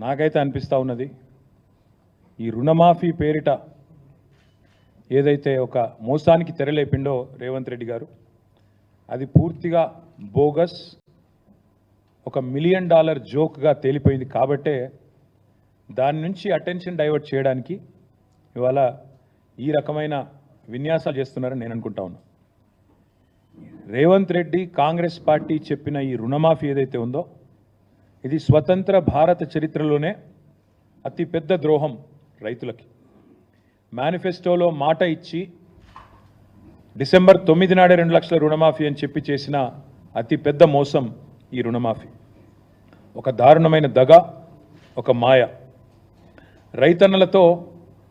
నాకైతే అనిపిస్తూ ఉన్నది ఈ రుణమాఫీ పేరిట ఏదైతే ఒక మోసానికి తెరలేపిండో రేవంత్ రెడ్డి గారు అది పూర్తిగా బోగస్ ఒక $1 మిలియన్ జోక్గా తేలిపోయింది కాబట్టే దాని నుంచి అటెన్షన్ డైవర్ట్ చేయడానికి ఇవాళ ఈ రకమైన విన్యాసాలు చేస్తున్నారని నేను అనుకుంటా ఉన్నా. రేవంత్ రెడ్డి కాంగ్రెస్ పార్టీ చెప్పిన ఈ రుణమాఫీ ఏదైతే ఉందో ఇది స్వతంత్ర భారత చరిత్రలోనే అతిపెద్ద ద్రోహం రైతులకి. మేనిఫెస్టోలో మాట ఇచ్చి డిసెంబర్ 9 నాడే 2 లక్షల రుణమాఫీ అని చెప్పి చేసిన అతిపెద్ద మోసం ఈ రుణమాఫీ. ఒక దారుణమైన దగ, ఒక మాయ, రైతన్నలతో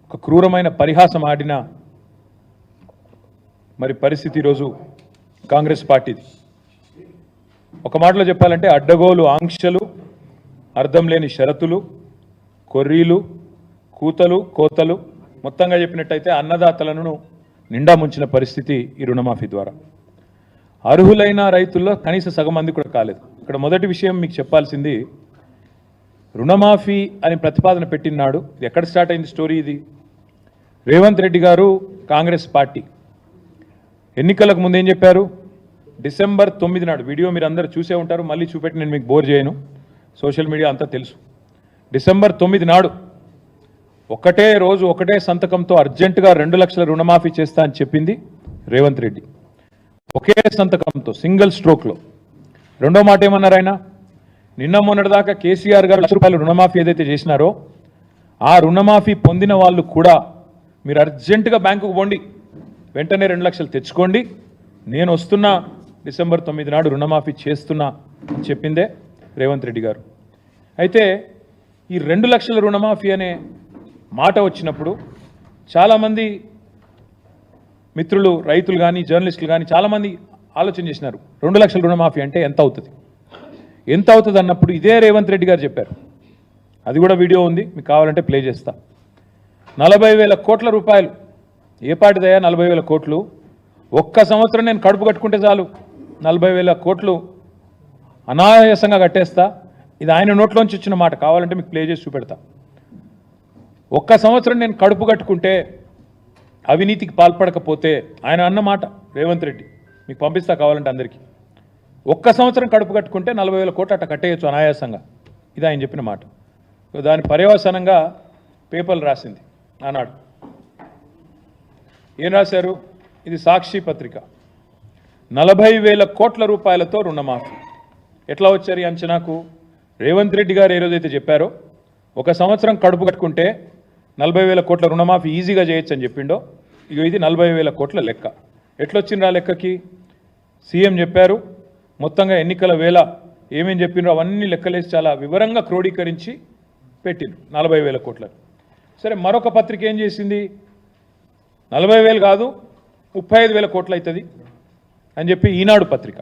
ఒక క్రూరమైన పరిహాసం ఆడిన మరి పరిస్థితి ఈరోజు కాంగ్రెస్ పార్టీది. ఒక మాటలో చెప్పాలంటే అడ్డగోలు ఆంక్షలు, అర్థం లేని షరతులు, కొర్రీలు, కూతలు, కోతలు, మొత్తంగా చెప్పినట్టయితే అన్నదాతలను నిండా ముంచిన పరిస్థితి ఈ రుణమాఫీ ద్వారా. అర్హులైన రైతుల్లో కనీస సగం మంది కూడా కాలేదు. ఇక్కడ మొదటి విషయం మీకు చెప్పాల్సింది, రుణమాఫీ అని ప్రతిపాదన పెట్టినాడు ఇది ఎక్కడ స్టార్ట్ అయింది స్టోరీ? ఇది రేవంత్ రెడ్డి గారు కాంగ్రెస్ పార్టీ ఎన్నికలకు ముందు ఏం చెప్పారు? డిసెంబర్ 9 నాడు, వీడియో మీరు అందరూ చూసే ఉంటారు, మళ్ళీ చూపెట్టి నేను మీకు బోర్ చేయను, సోషల్ మీడియా అంతా తెలుసు. డిసెంబర్ 9 నాడు ఒకటే రోజు ఒకటే సంతకంతో అర్జెంటుగా 2 లక్షల రుణమాఫీ చేస్తా అని చెప్పింది రేవంత్ రెడ్డి. ఒకే సంతకంతో సింగిల్ స్ట్రోక్లో. రెండో మాట ఏమన్నారు ఆయన? నిన్న మొన్నటిదాకా కేసీఆర్ గారు ₹1,00,000 రుణమాఫీ ఏదైతే చేసినారో ఆ రుణమాఫీ పొందిన వాళ్ళు కూడా మీరు అర్జెంటుగా బ్యాంకుకు పోండి, వెంటనే 2 లక్షలు తెచ్చుకోండి, నేను వస్తున్నా, డిసెంబర్ 9 నాడు రుణమాఫీ చేస్తున్నా అని చెప్పిందే రేవంత్ రెడ్డి గారు. అయితే ఈ 2 లక్షల రుణమాఫీ అనే మాట వచ్చినప్పుడు చాలామంది మిత్రులు, రైతులు కానీ జర్నలిస్టులు కానీ చాలామంది ఆలోచన చేసినారు, 2 లక్షల రుణమాఫీ అంటే ఎంత అవుతుంది, ఎంత అవుతుంది అన్నప్పుడు ఇదే రేవంత్ రెడ్డి గారు చెప్పారు. అది కూడా వీడియో ఉంది, మీకు కావాలంటే ప్లే చేస్తా. 40,000 కోట్ల రూపాయలు. ఏ పాటిదయా 40,000 కోట్లు? ఒక్క సంవత్సరం నేను కడుపు కట్టుకుంటే చాలు 40,000 కోట్లు అనాయాసంగా కట్టేస్తా. ఇది ఆయన నోట్లోంచి వచ్చిన మాట, కావాలంటే మీకు ప్లే చేసి చూపెడతా. ఒక్క సంవత్సరం నేను కడుపు కట్టుకుంటే, అవినీతికి పాల్పడకపోతే, ఆయన అన్న మాట రేవంత్ రెడ్డి, మీకు పంపిస్తా కావాలంటే అందరికీ. ఒక్క సంవత్సరం కడుపు కట్టుకుంటే 40,000 కోట్లు అట్ట కట్టేయచ్చు అనాయాసంగా. ఇది ఆయన చెప్పిన మాట. దాని పర్యవసానంగా పేపర్లు రాసింది ఆనాడు. ఏం రాశారు? ఇది సాక్షి పత్రిక. 40,000 కోట్ల రూపాయలతో రుణమాఫీ. ఎట్లా వచ్చారు ఈ అంచనాకు? రేవంత్ రెడ్డి గారు ఏ రోజైతే చెప్పారో ఒక సంవత్సరం కడుపు కట్టుకుంటే 40,000 కోట్ల రుణమాఫీ ఈజీగా చేయొచ్చు అని చెప్పిండో, ఇక ఇది 40,000 కోట్ల లెక్క. ఎట్లొచ్చిండ్రు ఆ లెక్కకి? సీఎం చెప్పారు, మొత్తంగా ఎన్నికల వేళ ఏమేం చెప్పిండ్రో అవన్నీ లెక్కలేసి చాలా వివరంగా క్రోడీకరించి పెట్టిండ్రు 40,000 కోట్ల. సరే, మరొక పత్రిక ఏం చేసింది? 40,000 కాదు 35,000 కోట్లు అవుతుంది అని చెప్పి ఈనాడు పత్రిక.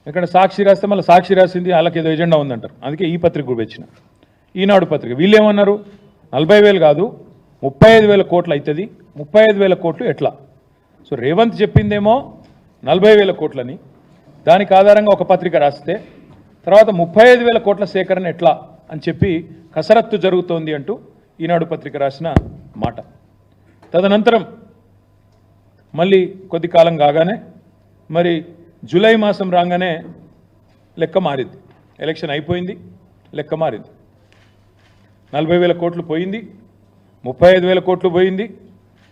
ఇక్కడ సాక్షి రాస్తే మళ్ళీ సాక్షి రాసింది వాళ్ళకి ఏదో ఎజెండా ఉందంటారు, అందుకే ఈ పత్రిక కూడా వచ్చిన. ఈనాడు పత్రిక వీళ్ళు ఏమన్నారు? 40,000 కాదు 35,000 కోట్లు అవుతుంది. 35,000 కోట్లు ఎట్లా? సో రేవంత్ చెప్పిందేమో 40,000 కోట్లని, దానికి ఆధారంగా ఒక పత్రిక రాస్తే తర్వాత 35,000 కోట్ల సేకరణ ఎట్లా అని చెప్పి కసరత్తు జరుగుతోంది అంటూ ఈనాడు పత్రిక రాసిన మాట. తదనంతరం మళ్ళీ కొద్ది కాలం కాగానే మరి జూలై మాసం రాగానే లెక్క మారింది. ఎలక్షన్ అయిపోయింది, లెక్క మారింది. 40,000 కోట్లు పోయింది, 35,000 కోట్లు పోయింది,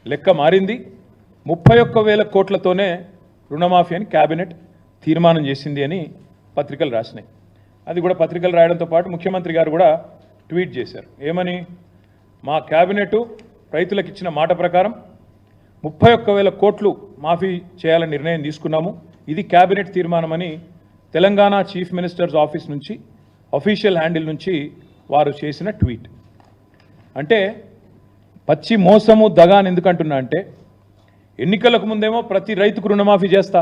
లెక్క మారింది. 31,000 కోట్లతోనే రుణమాఫీ అని క్యాబినెట్ తీర్మానం చేసింది అని పత్రికలు రాసినాయి. అది కూడా పత్రికలు రాయడంతో పాటు ముఖ్యమంత్రి గారు కూడా ట్వీట్ చేశారు. ఏమని? మా క్యాబినెట్ రైతులకు ఇచ్చిన మాట ప్రకారం 31,000 కోట్లు మాఫీ చేయాలని నిర్ణయం తీసుకున్నాము, ఇది క్యాబినెట్ తీర్మానమని తెలంగాణ చీఫ్ మినిస్టర్స్ ఆఫీస్ నుంచి అఫీషియల్ హ్యాండిల్ నుంచి వారు చేసిన ట్వీట్. అంటే పచ్చి మోసము దగా అని ఎందుకంటున్నా అంటే, ఎన్నికలకు ముందేమో ప్రతి రైతుకు రుణమాఫీ చేస్తా,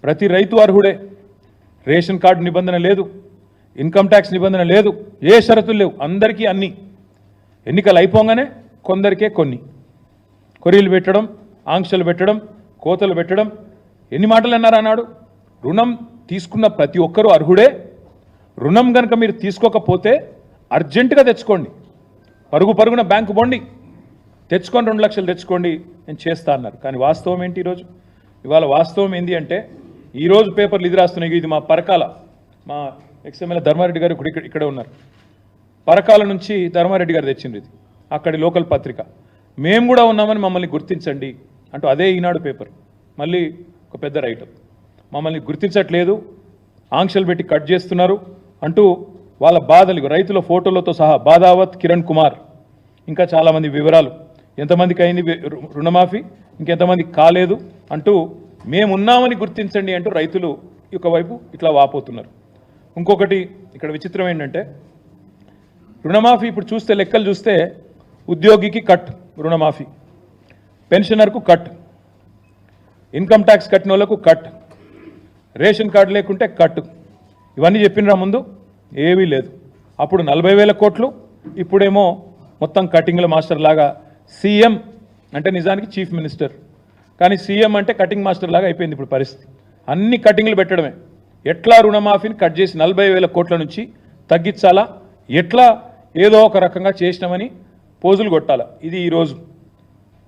ప్రతి రైతు అర్హుడే, రేషన్ కార్డు నిబంధన లేదు, ఇన్కమ్ ట్యాక్స్ నిబంధన లేదు, ఏ షరతులు లేవు, అందరికీ అన్నీ. ఎన్నికలు అయిపోగానే కొందరికే కొన్ని కొరీలు పెట్టడం, ఆంక్షలు పెట్టడం, కోతలు పెట్టడం. ఎన్ని మాటలు అన్నారు అన్నాడు? రుణం తీసుకున్న ప్రతి ఒక్కరూ అర్హుడే, రుణం కనుక మీరు తీసుకోకపోతే అర్జెంటుగా తెచ్చుకోండి, పరుగు పరుగున బ్యాంకు బొండి తెచ్చుకొని 2 లక్షలు తెచ్చుకోండి, నేను చేస్తా అన్నారు. కానీ వాస్తవం ఏంటి ఈరోజు? ఇవాళ వాస్తవం ఏంటి అంటే ఈరోజు పేపర్లు ఇది రాస్తున్నాయి. ఇది మా పరకాల, మా ఎక్స్ఎమ్మెల్యే ధర్మారెడ్డి గారు ఇక్కడే ఉన్నారు. పరకాల నుంచి ధర్మారెడ్డి గారు తెచ్చింది ఇది, అక్కడి లోకల్ పత్రిక. మేము కూడా ఉన్నామని మమ్మల్ని గుర్తించండి అంటూ అదే ఈనాడు పేపర్ మళ్ళీ ఒక పెద్ద రైటర్, మమ్మల్ని గుర్తించట్లేదు, ఆంక్షలు పెట్టి కట్ చేస్తున్నారు అంటూ వాళ్ళ బాధలు రైతుల ఫోటోలతో సహా బాదావత్ కిరణ్ కుమార్ ఇంకా చాలామంది వివరాలు, ఎంతమందికి అయింది రుణమాఫీ, ఇంకెంతమందికి కాలేదు అంటూ మేమున్నామని గుర్తించండి అంటూ రైతులు ఒకవైపు ఇట్లా వాపోతున్నారు. ఇంకొకటి ఇక్కడ విచిత్రం ఏంటంటే రుణమాఫీ ఇప్పుడు చూస్తే లెక్కలు చూస్తే ఉద్యోగికి కట్ రుణమాఫీ, పెన్షనర్కు కట్, ఇన్కమ్ ట్యాక్స్ కట్టిన వాళ్ళకు కట్, రేషన్ కార్డు లేకుంటే కట్. ఇవన్నీ చెప్పినరా ముందు? ఏవీ లేదు. అప్పుడు 40,000 కోట్లు, ఇప్పుడేమో మొత్తం కటింగ్ల మాస్టర్ లాగా. సీఎం అంటే నిజానికి చీఫ్ మినిస్టర్, కానీ సీఎం అంటే కటింగ్ మాస్టర్ లాగా అయిపోయింది ఇప్పుడు పరిస్థితి. అన్ని కటింగ్లు పెట్టడమే. ఎట్లా రుణమాఫీని కట్ చేసి 40,000 కోట్ల నుంచి తగ్గించాలా, ఎట్లా ఏదో ఒక రకంగా చేసినామని పోజులు కొట్టాలా. ఇది ఈరోజు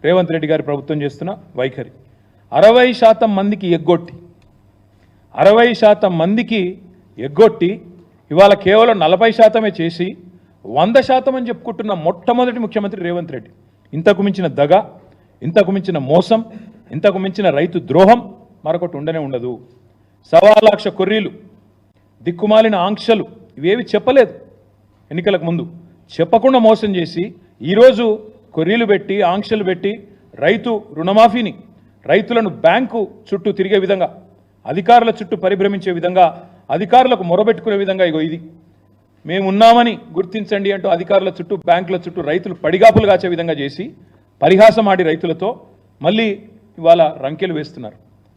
రేవంత్ రెడ్డి గారి ప్రభుత్వం చేస్తున్న వైఖరి. 60% మందికి ఎగ్గొట్టి 60% మందికి ఎగ్గొట్టి ఇవాళ కేవలం 40% చేసి 100% అని చెప్పుకుంటున్న మొట్టమొదటి ముఖ్యమంత్రి రేవంత్ రెడ్డి. ఇంతకు మించిన దగ, ఇంతకు మించిన మోసం, ఇంతకు మించిన రైతు ద్రోహం మరొకటి ఉండనే ఉండదు. 1.25 లక్ష కొర్రీలు, దిక్కుమాలిన ఆంక్షలు, ఇవేవి చెప్పలేదు ఎన్నికలకు ముందు. చెప్పకుండా మోసం చేసి ఈరోజు కొర్రీలు పెట్టి ఆంక్షలు పెట్టి రైతు రుణమాఫీని, రైతులను బ్యాంకు చుట్టూ తిరిగే విధంగా, అధికారుల చుట్టూ పరిభ్రమించే విధంగా, అధికారులకు మొరబెట్టుకునే విధంగా ఇగో ఇది మేమున్నామని గుర్తించండి అంటూ అధికారుల చుట్టూ, బ్యాంకుల చుట్టూ రైతులు పడిగాపులు కాచే విధంగా చేసి పరిహాసం ఆడి రైతులతో మళ్ళీ ఇవాళ రంకెలు వేస్తున్నారు.